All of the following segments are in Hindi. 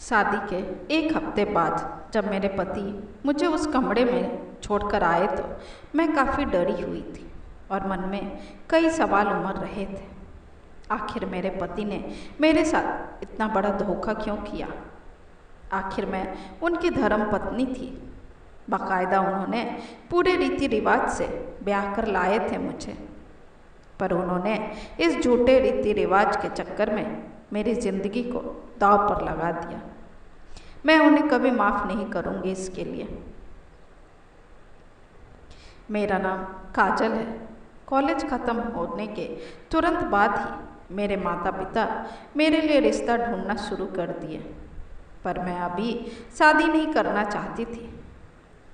शादी के एक हफ्ते बाद जब मेरे पति मुझे उस कमरे में छोड़कर आए तो मैं काफ़ी डरी हुई थी और मन में कई सवाल उमड़ रहे थे। आखिर मेरे पति ने मेरे साथ इतना बड़ा धोखा क्यों किया? आखिर मैं उनकी धर्म पत्नी थी। बाकायदा उन्होंने पूरे रीति रिवाज से ब्याह कर लाए थे मुझे, पर उन्होंने इस झूठे रीति रिवाज के चक्कर में मेरी ज़िंदगी को दांव पर लगा दिया। मैं उन्हें कभी माफ़ नहीं करूँगी इसके लिए। मेरा नाम काजल है। कॉलेज ख़त्म होने के तुरंत बाद ही मेरे माता पिता मेरे लिए रिश्ता ढूंढना शुरू कर दिए, पर मैं अभी शादी नहीं करना चाहती थी।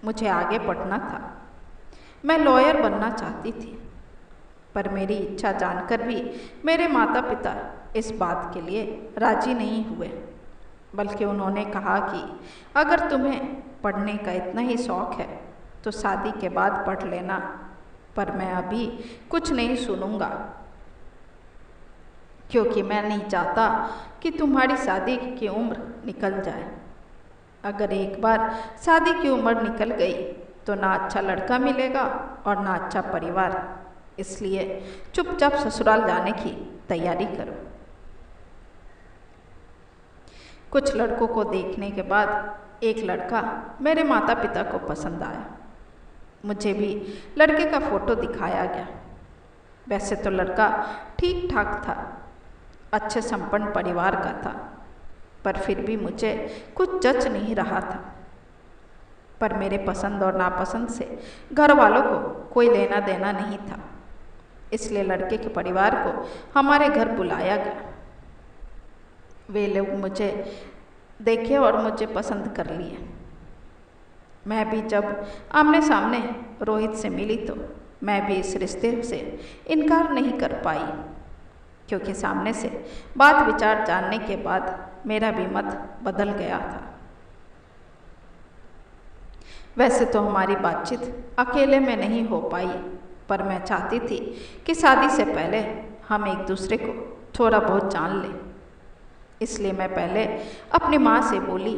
मुझे आगे पढ़ना था। मैं लॉयर बनना चाहती थी, पर मेरी इच्छा जानकर भी मेरे माता पिता इस बात के लिए राजी नहीं हुए, बल्कि उन्होंने कहा कि अगर तुम्हें पढ़ने का इतना ही शौक़ है तो शादी के बाद पढ़ लेना, पर मैं अभी कुछ नहीं सुनूंगा, क्योंकि मैं नहीं चाहता कि तुम्हारी शादी की उम्र निकल जाए। अगर एक बार शादी की उम्र निकल गई तो ना अच्छा लड़का मिलेगा और ना अच्छा परिवार, इसलिए चुपचाप ससुराल जाने की तैयारी करो। कुछ लड़कों को देखने के बाद एक लड़का मेरे माता पिता को पसंद आया। मुझे भी लड़के का फ़ोटो दिखाया गया। वैसे तो लड़का ठीक ठाक था, अच्छे संपन्न परिवार का था, पर फिर भी मुझे कुछ जच नहीं रहा था। पर मेरे पसंद और नापसंद से घर वालों को कोई लेना देना नहीं था, इसलिए लड़के के परिवार को हमारे घर बुलाया गया। वे लोग मुझे देखे और मुझे पसंद कर लिए। मैं भी जब आमने सामने रोहित से मिली तो मैं भी इस रिश्ते से इनकार नहीं कर पाई, क्योंकि सामने से बात विचार जानने के बाद मेरा भी मत बदल गया था। वैसे तो हमारी बातचीत अकेले में नहीं हो पाई, पर मैं चाहती थी कि शादी से पहले हम एक दूसरे को थोड़ा बहुत जान लें। इसलिए मैं पहले अपनी माँ से बोली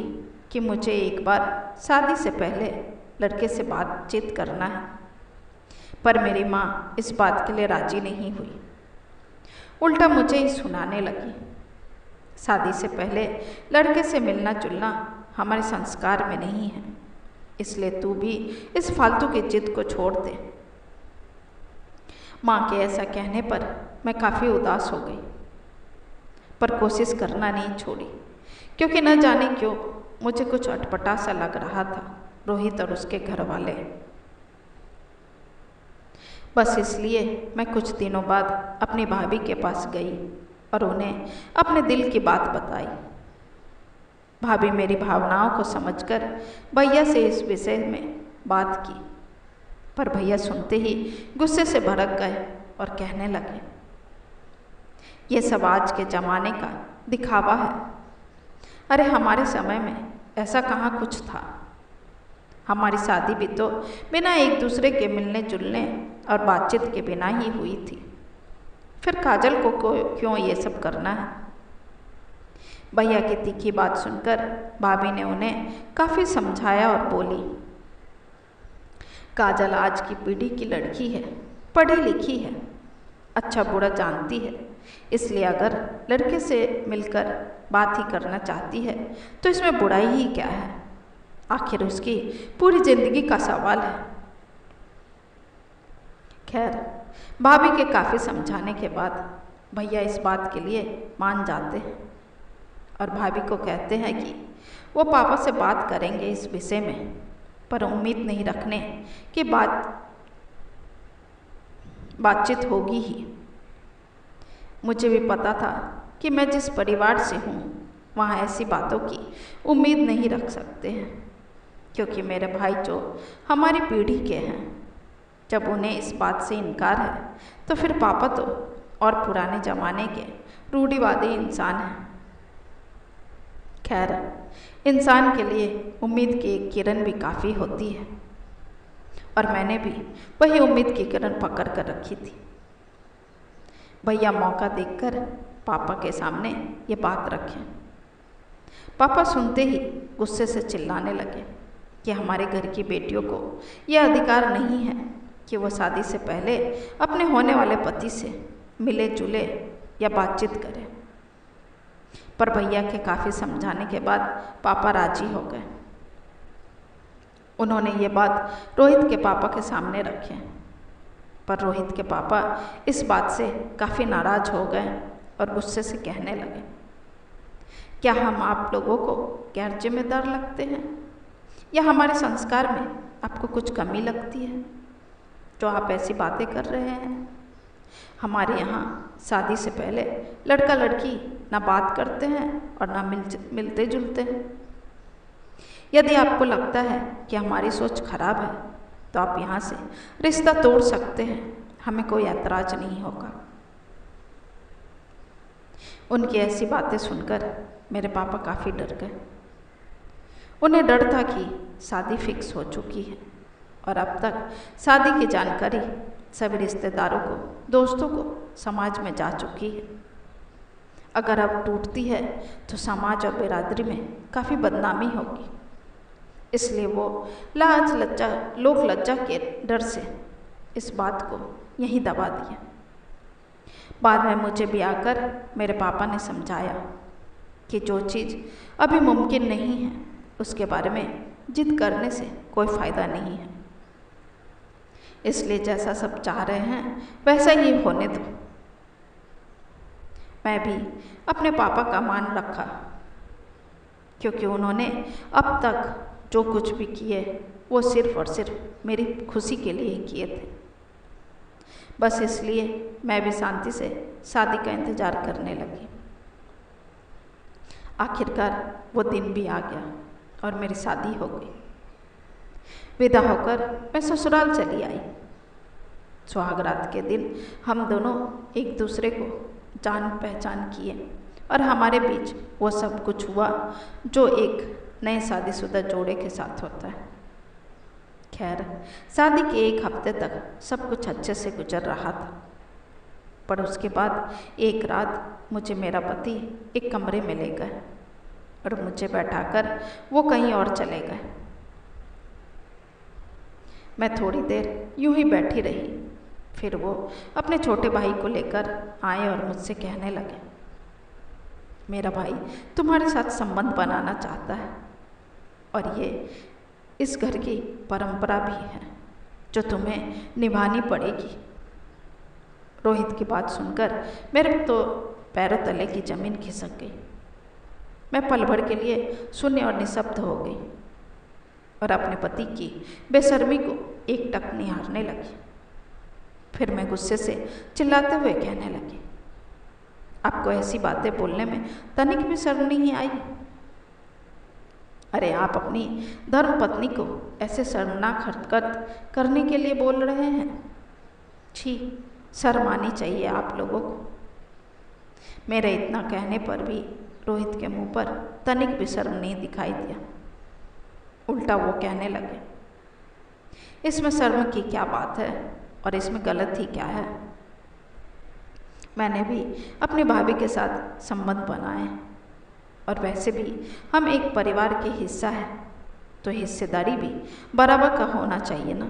कि मुझे एक बार शादी से पहले लड़के से बातचीत करना है, पर मेरी माँ इस बात के लिए राजी नहीं हुई। उल्टा मुझे ही सुनाने लगी, शादी से पहले लड़के से मिलना जुलना हमारे संस्कार में नहीं है, इसलिए तू भी इस फालतू की जिद को छोड़ दे। माँ के ऐसा कहने पर मैं काफ़ी उदास हो गई, पर कोशिश करना नहीं छोड़ी, क्योंकि न जाने क्यों मुझे कुछ अटपटा सा लग रहा था रोहित और उसके घर वाले। बस इसलिए मैं कुछ दिनों बाद अपनी भाभी के पास गई और उन्हें अपने दिल की बात बताई। भाभी मेरी भावनाओं को समझकर भैया से इस विषय में बात की, पर भैया सुनते ही गुस्से से भड़क गए और कहने लगे, ये सब आज के ज़माने का दिखावा है। अरे हमारे समय में ऐसा कहाँ कुछ था। हमारी शादी भी तो बिना एक दूसरे के मिलने जुलने और बातचीत के बिना ही हुई थी। फिर काजल को क्यों ये सब करना है? भैया की तीखी बात सुनकर भाभी ने उन्हें काफ़ी समझाया और बोली, काजल आज की पीढ़ी की लड़की है, पढ़ी लिखी है, अच्छा बुरा जानती है, इसलिए अगर लड़के से मिलकर बात ही करना चाहती है तो इसमें बुराई ही क्या है? आखिर उसकी पूरी ज़िंदगी का सवाल है। खैर, भाभी के काफ़ी समझाने के बाद भैया इस बात के लिए मान जाते हैं और भाभी को कहते हैं कि वो पापा से बात करेंगे इस विषय में, पर उम्मीद नहीं रखने कि बातचीत होगी ही। मुझे भी पता था कि मैं जिस परिवार से हूँ वहाँ ऐसी बातों की उम्मीद नहीं रख सकते हैं, क्योंकि मेरे भाई जो हमारी पीढ़ी के हैं, जब उन्हें इस बात से इनकार है तो फिर पापा तो और पुराने ज़माने के रूढ़िवादी इंसान हैं। खैर, इंसान के लिए उम्मीद की एक किरण भी काफ़ी होती है, और मैंने भी वही उम्मीद की किरण पकड़ कर रखी थी। भैया मौका देखकर पापा के सामने ये बात रखें। पापा सुनते ही गुस्से से चिल्लाने लगे कि हमारे घर की बेटियों को यह अधिकार नहीं है कि वो शादी से पहले अपने होने वाले पति से मिले जुले या बातचीत करें। पर भैया के काफ़ी समझाने के बाद पापा राजी हो गए। उन्होंने ये बात रोहित के पापा के सामने रखी, पर रोहित के पापा इस बात से काफ़ी नाराज हो गए और गुस्से से कहने लगे, क्या हम आप लोगों को गैर जिम्मेदार लगते हैं या हमारे संस्कार में आपको कुछ कमी लगती है जो आप ऐसी बातें कर रहे हैं? हमारे यहाँ शादी से पहले लड़का लड़की ना बात करते हैं और ना मिलते जुलते हैं। यदि आपको लगता है कि हमारी सोच खराब है तो आप यहाँ से रिश्ता तोड़ सकते हैं, हमें कोई ऐतराज नहीं होगा। उनकी ऐसी बातें सुनकर मेरे पापा काफ़ी डर गए। उन्हें डर था कि शादी फिक्स हो चुकी है और अब तक शादी की जानकारी सभी रिश्तेदारों को, दोस्तों को, समाज में जा चुकी है। अगर अब टूटती है तो समाज और बिरादरी में काफ़ी बदनामी होगी, इसलिए वो लोक लज्जा के डर से इस बात को यहीं दबा दिया। बाद में मुझे भी आकर मेरे पापा ने समझाया कि जो चीज़ अभी मुमकिन नहीं है उसके बारे में जिद करने से कोई फ़ायदा नहीं है, इसलिए जैसा सब चाह रहे हैं वैसा ही होने दो। मैं भी अपने पापा का मान रखा, क्योंकि उन्होंने अब तक जो कुछ भी किए वो सिर्फ और सिर्फ मेरी खुशी के लिए ही किए थे। बस इसलिए मैं भी शांति से शादी का इंतज़ार करने लगी। आखिरकार वो दिन भी आ गया और मेरी शादी हो गई। विदा होकर मैं ससुराल चली आई। सुहागरात के दिन हम दोनों एक दूसरे को जान पहचान किए और हमारे बीच वो सब कुछ हुआ जो एक नए शादीशुदा जोड़े के साथ होता है। खैर, शादी के एक हफ्ते तक सब कुछ अच्छे से गुजर रहा था, पर उसके बाद एक रात मुझे मेरा पति एक कमरे में ले गए और मुझे बैठाकर वो कहीं और चले गए। मैं थोड़ी देर यूं ही बैठी रही, फिर वो अपने छोटे भाई को लेकर आए और मुझसे कहने लगे, मेरा भाई तुम्हारे साथ संबंध बनाना चाहता है और ये इस घर की परंपरा भी है जो तुम्हें निभानी पड़ेगी। रोहित की बात सुनकर मेरे तो पैरों तले की जमीन खिसक गई। मैं पल भर के लिए शून्य और निशब्द हो गई और अपने पति की बेशर्मी को एकटक निहारने लगी। फिर मैं गुस्से से चिल्लाते हुए कहने लगी, आपको ऐसी बातें बोलने में तनिक भी शर्म नहीं आई? अरे आप अपनी धर्म पत्नी को ऐसे शर्मनाक हरकत करने के लिए बोल रहे हैं? छी, शर्म आनी चाहिए आप लोगों को। मेरे इतना कहने पर भी रोहित के मुंह पर तनिक भी शर्म नहीं दिखाई दिया। उल्टा वो कहने लगे, इसमें शर्म की क्या बात है और इसमें गलत ही क्या है? मैंने भी अपनी भाभी के साथ संबंध बनाए और वैसे भी हम एक परिवार के हिस्सा है, तो हिस्सेदारी भी बराबर का होना चाहिए ना।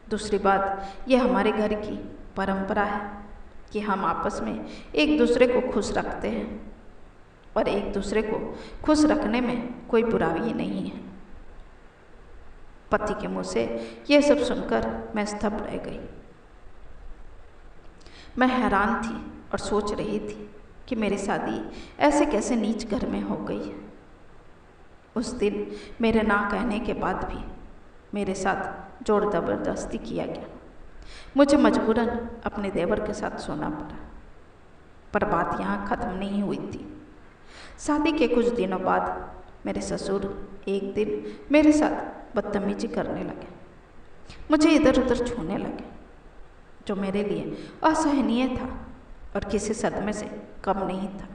दूसरी बात, यह हमारे घर की परंपरा है कि हम आपस में एक दूसरे को खुश रखते हैं और एक दूसरे को खुश रखने में कोई बुराई नहीं है। पति के मुंह से यह सब सुनकर मैं स्तब्ध रह गई। मैं हैरान थी और सोच रही थी कि मेरी शादी ऐसे कैसे नीच घर में हो गई है। उस दिन मेरे ना कहने के बाद भी मेरे साथ जोर ज़बरदस्ती किया गया। मुझे मजबूरन अपने देवर के साथ सोना पड़ा। पर बात यहाँ ख़त्म नहीं हुई थी। शादी के कुछ दिनों बाद मेरे ससुर एक दिन मेरे साथ बदतमीजी करने लगे। मुझे इधर उधर छूने लगे, जो मेरे लिए असहनीय था और किसी सदमे से कम नहीं था।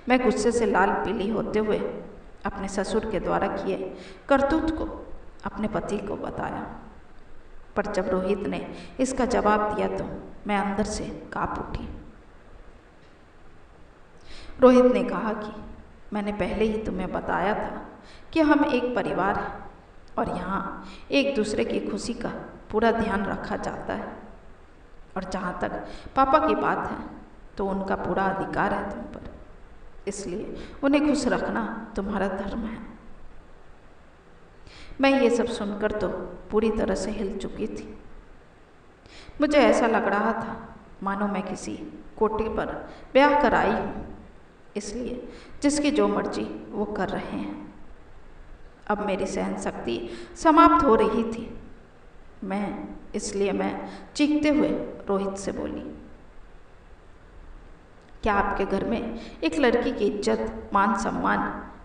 मैं गुस्से से लाल पीली होते हुए अपने ससुर के द्वारा किए करतूत को अपने पति को बताया, पर जब रोहित ने इसका जवाब दिया तो मैं अंदर से कांप उठी। रोहित ने कहा कि मैंने पहले ही तुम्हें बताया था कि हम एक परिवार हैं और यहाँ एक दूसरे की खुशी का पूरा ध्यान रखा जाता है। और जहाँ तक पापा की बात है तो उनका पूरा अधिकार है तुम पर, इसलिए उन्हें खुश रखना तुम्हारा धर्म है। मैं ये सब सुनकर तो पूरी तरह से हिल चुकी थी। मुझे ऐसा लग रहा था मानो मैं किसी कोटे पर ब्याह कर आई हूँ, इसलिए जिसकी जो मर्जी वो कर रहे हैं। अब मेरी सहन शक्ति समाप्त हो रही थी। इसलिए मैं चीखते हुए रोहित से बोली, क्या आपके घर में एक लड़की की इज्जत मान सम्मान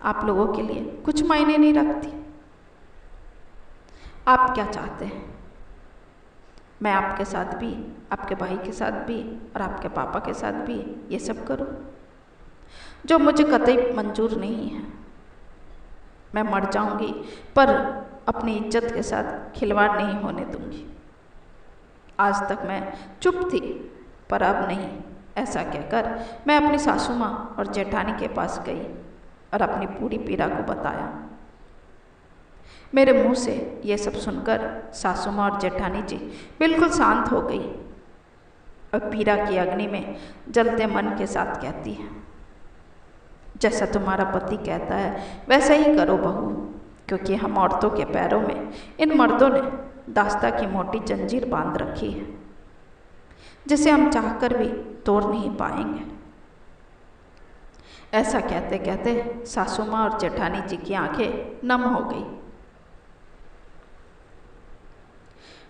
आप लोगों के लिए कुछ मायने नहीं रखती? आप क्या चाहते हैं? मैं आपके साथ भी, आपके भाई के साथ भी और आपके पापा के साथ भी ये सब करूं, जो मुझे कतई मंजूर नहीं है। मैं मर जाऊंगी पर अपनी इज्जत के साथ खिलवाड़ नहीं होने दूंगी। आज तक मैं चुप थी पर अब नहीं। ऐसा कहकर मैं अपनी सासू माँ और जेठानी के पास गई और अपनी पूरी पीड़ा को बताया। मेरे मुंह से ये सब सुनकर सासू माँ और जेठानी जी बिल्कुल शांत हो गई और पीड़ा की अग्नि में जलते मन के साथ कहती है, जैसा तुम्हारा पति कहता है वैसा ही करो बहू, क्योंकि हम औरतों के पैरों में इन मर्दों ने दास्ता की मोटी जंजीर बांध रखी है, जिसे हम चाहकर भी तोड़ नहीं पाएंगे। ऐसा कहते कहते सासू माँ और जेठानी जी की आंखें नम हो गई।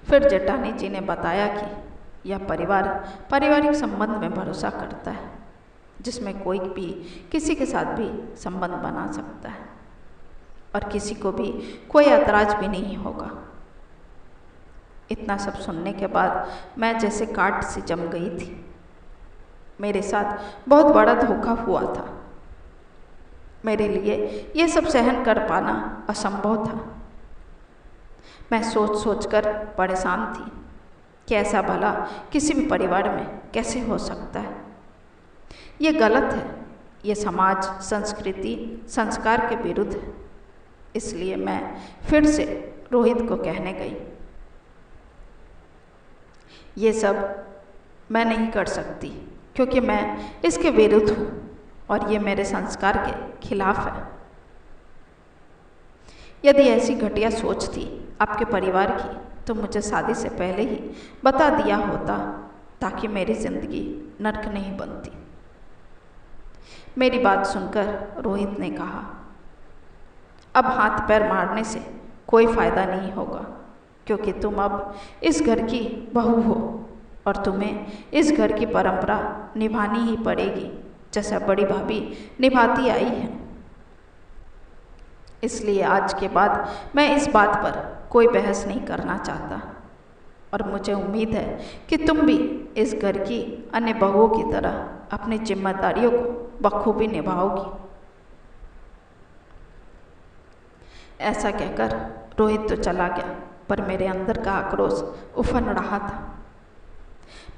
फिर जेठानी जी ने बताया कि यह परिवार पारिवारिक संबंध में भरोसा करता है, जिसमें कोई भी किसी के साथ भी संबंध बना सकता है और किसी को भी कोई ऐतराज भी नहीं होगा। इतना सब सुनने के बाद मैं जैसे काट सी जम गई थी। मेरे साथ बहुत बड़ा धोखा हुआ था। मेरे लिए ये सब सहन कर पाना असंभव था। मैं सोच सोच कर परेशान थी कि ऐसा भला किसी भी परिवार में कैसे हो सकता है। ये गलत है, ये समाज, संस्कृति, संस्कार के विरुद्ध है। इसलिए मैं फिर से रोहित को कहने गई, ये सब मैं नहीं कर सकती क्योंकि मैं इसके विरुद्ध हूँ और ये मेरे संस्कार के खिलाफ है। यदि ऐसी घटिया सोच थी आपके परिवार की तो मुझे शादी से पहले ही बता दिया होता, ताकि मेरी जिंदगी नर्क नहीं बनती। मेरी बात सुनकर रोहित ने कहा, अब हाथ पैर मारने से कोई फायदा नहीं होगा, क्योंकि तुम अब इस घर की बहू हो और तुम्हें इस घर की परंपरा निभानी ही पड़ेगी, जैसा बड़ी भाभी निभाती आई है। इसलिए आज के बाद मैं इस बात पर कोई बहस नहीं करना चाहता और मुझे उम्मीद है कि तुम भी इस घर की अन्य बहुओं की तरह अपनी जिम्मेदारियों को बखूबी निभाओगी। ऐसा कहकर रोहित तो चला गया, पर मेरे अंदर का आक्रोश उफन रहा था।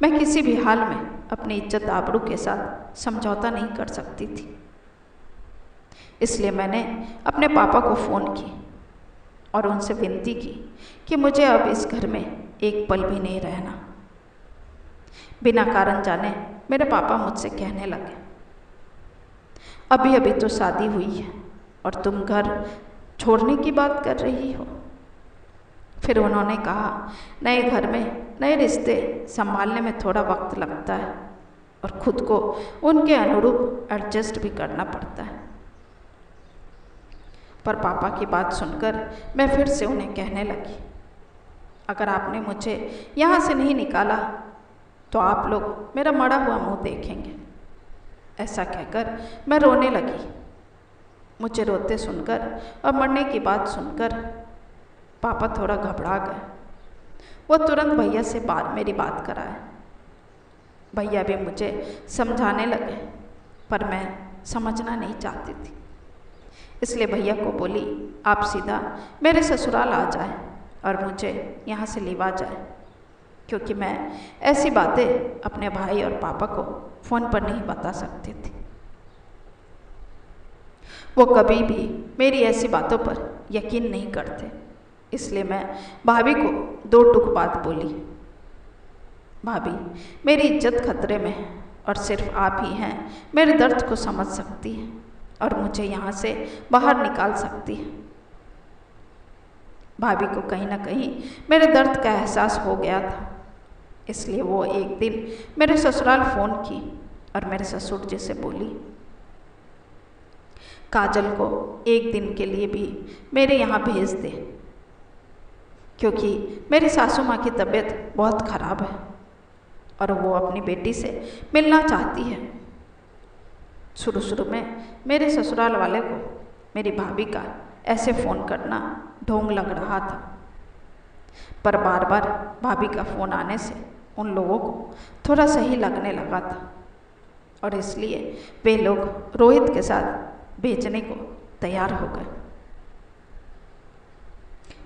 मैं किसी भी हाल में अपनी इज्जत आबरू के साथ समझौता नहीं कर सकती थी। इसलिए मैंने अपने पापा को फ़ोन की और उनसे विनती की कि मुझे अब इस घर में एक पल भी नहीं रहना। बिना कारण जाने मेरे पापा मुझसे कहने लगे, अभी अभी तो शादी हुई है और तुम घर छोड़ने की बात कर रही हो। फिर उन्होंने कहा, नए घर में नए रिश्ते संभालने में थोड़ा वक्त लगता है और खुद को उनके अनुरूप एडजस्ट भी करना पड़ता है। पर पापा की बात सुनकर मैं फिर से उन्हें कहने लगी, अगर आपने मुझे यहाँ से नहीं निकाला तो आप लोग मेरा मरा हुआ मुंह देखेंगे। ऐसा कहकर मैं रोने लगी। मुझे रोते सुनकर और मरने की बात सुनकर पापा थोड़ा घबरा गए। वो तुरंत भैया से मेरी बात कराए। भैया भी मुझे समझाने लगे, पर मैं समझना नहीं चाहती थी। इसलिए भैया को बोली, आप सीधा मेरे ससुराल आ जाए और मुझे यहाँ से लिवा जाए, क्योंकि मैं ऐसी बातें अपने भाई और पापा को फ़ोन पर नहीं बता सकती थी। वो कभी भी मेरी ऐसी बातों पर यकीन नहीं करते, इसलिए मैं भाभी को दो टूक बात बोली। भाभी, मेरी इज्जत खतरे में है और सिर्फ आप ही हैं मेरे दर्द को समझ सकती हैं और मुझे यहाँ से बाहर निकाल सकती है। भाभी को कहीं ना कहीं मेरे दर्द का एहसास हो गया था, इसलिए वो एक दिन मेरे ससुराल फ़ोन की और मेरे ससुर जी से बोली, काजल को एक दिन के लिए भी मेरे यहाँ भेज दे, क्योंकि मेरी सासू माँ की तबीयत बहुत ख़राब है और वो अपनी बेटी से मिलना चाहती है। शुरू शुरू में मेरे ससुराल वाले को मेरी भाभी का ऐसे फ़ोन करना ढोंग लग रहा था, पर बार बार भाभी का फ़ोन आने से उन लोगों को थोड़ा सही लगने लगा था और इसलिए वे लोग रोहित के साथ भेजने को तैयार हो गए।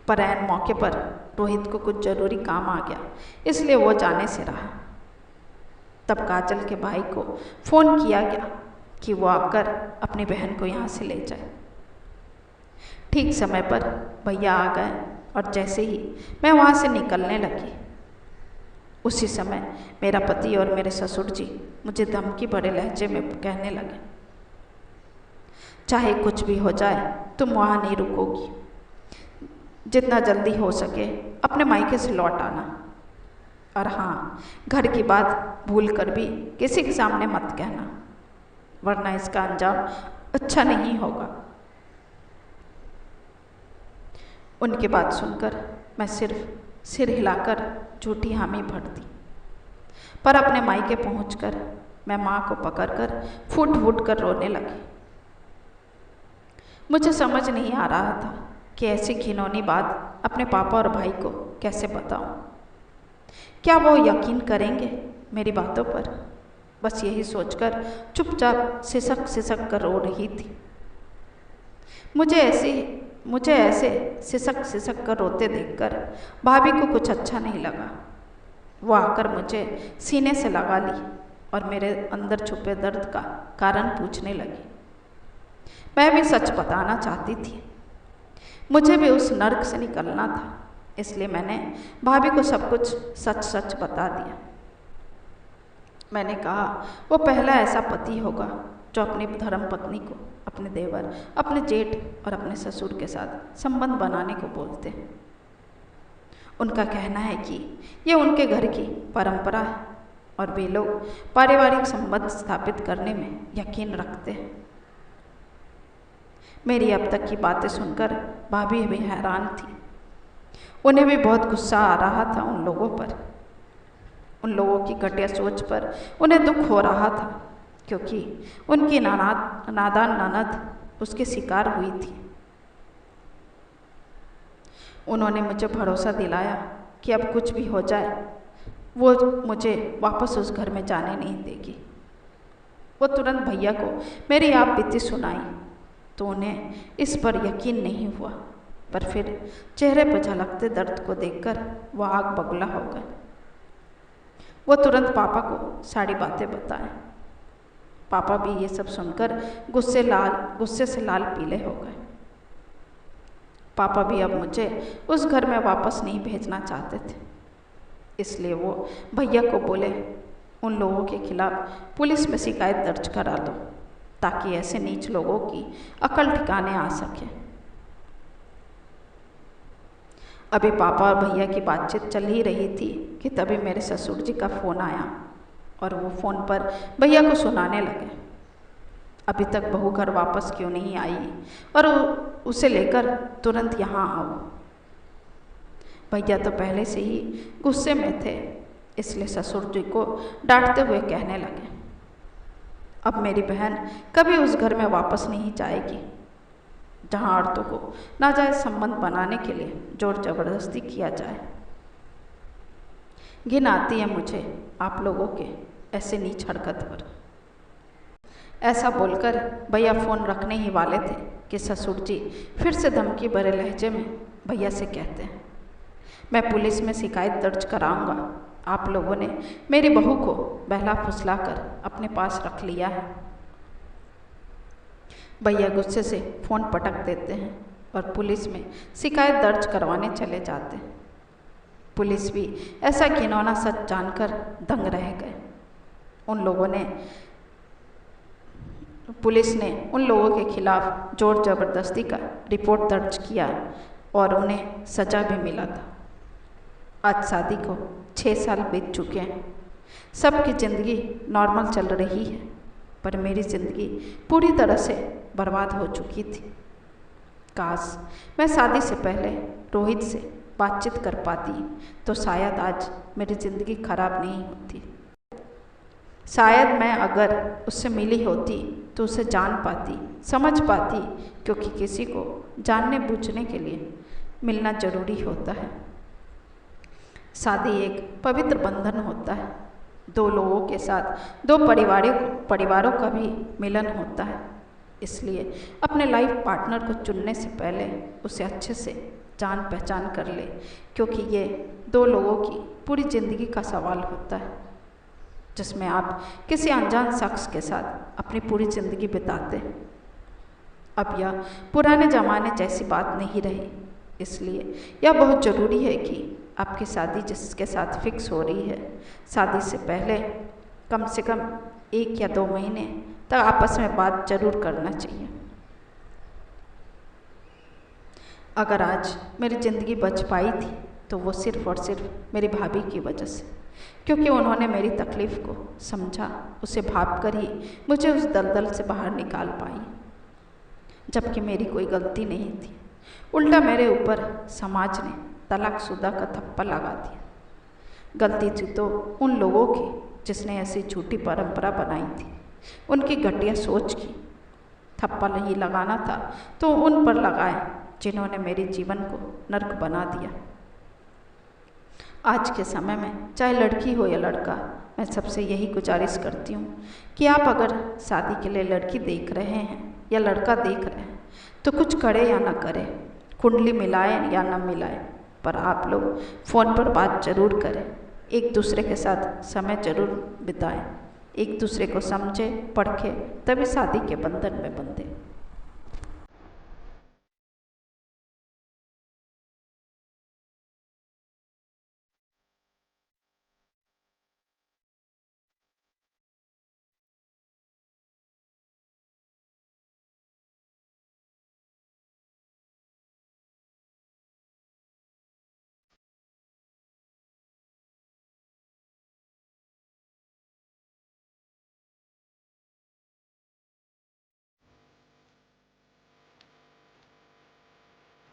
पर ऐन मौके पर रोहित को कुछ ज़रूरी काम आ गया, इसलिए वो जाने से रहा। तब काजल के भाई को फ़ोन किया गया कि वो आकर अपनी बहन को यहाँ से ले जाए। ठीक समय पर भैया आ गए और जैसे ही मैं वहाँ से निकलने लगी, उसी समय मेरा पति और मेरे ससुर जी मुझे धमकी भरे लहजे में कहने लगे, चाहे कुछ भी हो जाए तुम वहाँ नहीं रुकोगी, जितना जल्दी हो सके अपने मायके से लौट आना, और हाँ, घर की बात भूल कर भी किसी के सामने मत कहना, वरना इसका अंजाम अच्छा नहीं होगा। उनकी बात सुनकर मैं सिर्फ सिर हिलाकर झूठी हामी भर दी, पर अपने मायके पहुंचकर मैं माँ को पकड़कर फूट फूट कर रोने लगी। मुझे समझ नहीं आ रहा था कि ऐसी घिनौनी बात अपने पापा और भाई को कैसे बताऊं। क्या वो यकीन करेंगे मेरी बातों पर? बस यही सोचकर चुपचाप सिसक सिसक कर रो रही थी। मुझे ऐसे सिसक सिसक कर रोते देखकर भाभी को कुछ अच्छा नहीं लगा। वो आकर मुझे सीने से लगा ली और मेरे अंदर छुपे दर्द का कारण पूछने लगी। मैं भी सच बताना चाहती थी, मुझे भी उस नर्क से निकलना था, इसलिए मैंने भाभी को सब कुछ सच सच बता दिया। मैंने कहा वो पहला ऐसा पति होगा जो अपनी धर्मपत्नी को अपने देवर, अपने जेठ और अपने ससुर के साथ संबंध बनाने को बोलते हैं। उनका कहना है कि ये उनके घर की परंपरा है और वे लोग पारिवारिक संबंध स्थापित करने में यकीन रखते हैं। मेरी अब तक की बातें सुनकर भाभी भी हैरान थी। उन्हें भी बहुत गुस्सा आ रहा था उन लोगों पर। उन लोगों की घटिया सोच पर उन्हें दुख हो रहा था, क्योंकि उनकी नादान ननद उसके शिकार हुई थी। उन्होंने मुझे भरोसा दिलाया कि अब कुछ भी हो जाए वो मुझे वापस उस घर में जाने नहीं देगी। वो तुरंत भैया को मेरी आप बीती सुनाई तो उन्हें इस पर यकीन नहीं हुआ, पर फिर चेहरे पर झलकते दर्द को देखकर वो आग बबूला हो गए। वो तुरंत पापा को सारी बातें बताएं। पापा भी ये सब सुनकर गुस्से से लाल पीले हो गए। पापा भी अब मुझे उस घर में वापस नहीं भेजना चाहते थे, इसलिए वो भैया को बोले उन लोगों के खिलाफ पुलिस में शिकायत दर्ज करा दो, ताकि ऐसे नीच लोगों की अकल ठिकाने आ सके। अभी पापा और भैया की बातचीत चल ही रही थी कि तभी मेरे ससुर जी का फ़ोन आया और वो फ़ोन पर भैया को सुनाने लगे, अभी तक बहू घर वापस क्यों नहीं आई और उसे लेकर तुरंत यहाँ आओ। भैया तो पहले से ही गुस्से में थे, इसलिए ससुर जी को डांटते हुए कहने लगे, अब मेरी बहन कभी उस घर में वापस नहीं जाएगी जहाँ औरतों को नाजायज़ संबंध बनाने के लिए जोर जबरदस्ती किया जाए। घिन आती है मुझे आप लोगों के ऐसे नीच हरकत पर। ऐसा बोलकर भैया फ़ोन रखने ही वाले थे कि ससुर जी फिर से धमकी भरे लहजे में भैया से कहते हैं, मैं पुलिस में शिकायत दर्ज कराऊंगा। आप लोगों ने मेरी बहू को बहला फुसला कर अपने पास रख लिया है। भैया गुस्से से फ़ोन पटक देते हैं और पुलिस में शिकायत दर्ज करवाने चले जाते हैं। पुलिस भी ऐसा घिनौना सच जानकर दंग रह गए। पुलिस ने उन लोगों के खिलाफ जोर ज़बरदस्ती का रिपोर्ट दर्ज किया और उन्हें सज़ा भी मिला था। आज शादी को 6 साल बीत चुके हैं। सबकी ज़िंदगी नॉर्मल चल रही है, पर मेरी ज़िंदगी पूरी तरह से बर्बाद हो चुकी थी। काश मैं शादी से पहले रोहित से बातचीत कर पाती तो शायद आज मेरी ज़िंदगी खराब नहीं होती। शायद मैं अगर उससे मिली होती तो उसे जान पाती, समझ पाती, क्योंकि किसी को जानने बूझने के लिए मिलना ज़रूरी होता है। शादी एक पवित्र बंधन होता है। 2 लोगों के साथ 2 परिवारों का भी मिलन होता है। इसलिए अपने लाइफ पार्टनर को चुनने से पहले उसे अच्छे से जान पहचान कर ले, क्योंकि ये 2 लोगों की पूरी ज़िंदगी का सवाल होता है, जिसमें आप किसी अनजान शख्स के साथ अपनी पूरी ज़िंदगी बिताते हैं। अब यह पुराने ज़माने जैसी बात नहीं रही, इसलिए यह बहुत ज़रूरी है कि आपकी शादी जिसके साथ फिक्स हो रही है, शादी से पहले कम से कम 1 या 2 महीने तक आपस में बात जरूर करना चाहिए। अगर आज मेरी ज़िंदगी बच पाई थी तो वो सिर्फ़ और सिर्फ मेरी भाभी की वजह से, क्योंकि उन्होंने मेरी तकलीफ़ को समझा, उसे भाप कर ही मुझे उस दलदल से बाहर निकाल पाई, जबकि मेरी कोई गलती नहीं थी। उल्टा मेरे ऊपर समाज ने तलाकशुदा का थप्पा लगा दिया। गलती थी तो उन लोगों की जिसने ऐसी झूठी परंपरा बनाई थी, उनकी घटिया सोच की। थप्पा नहीं लगाना था तो उन पर लगाए जिन्होंने मेरे जीवन को नर्क बना दिया। आज के समय में चाहे लड़की हो या लड़का, मैं सबसे यही गुजारिश करती हूँ कि आप अगर शादी के लिए लड़की देख रहे हैं या लड़का देख रहे हैं तो कुछ करे या ना करे, कुंडली मिलाएं या ना मिलाएं, पर आप लोग फ़ोन पर बात जरूर करें, एक दूसरे के साथ समय जरूर बिताएं, एक दूसरे को समझें, परखें, तभी शादी के बंधन में बंधें।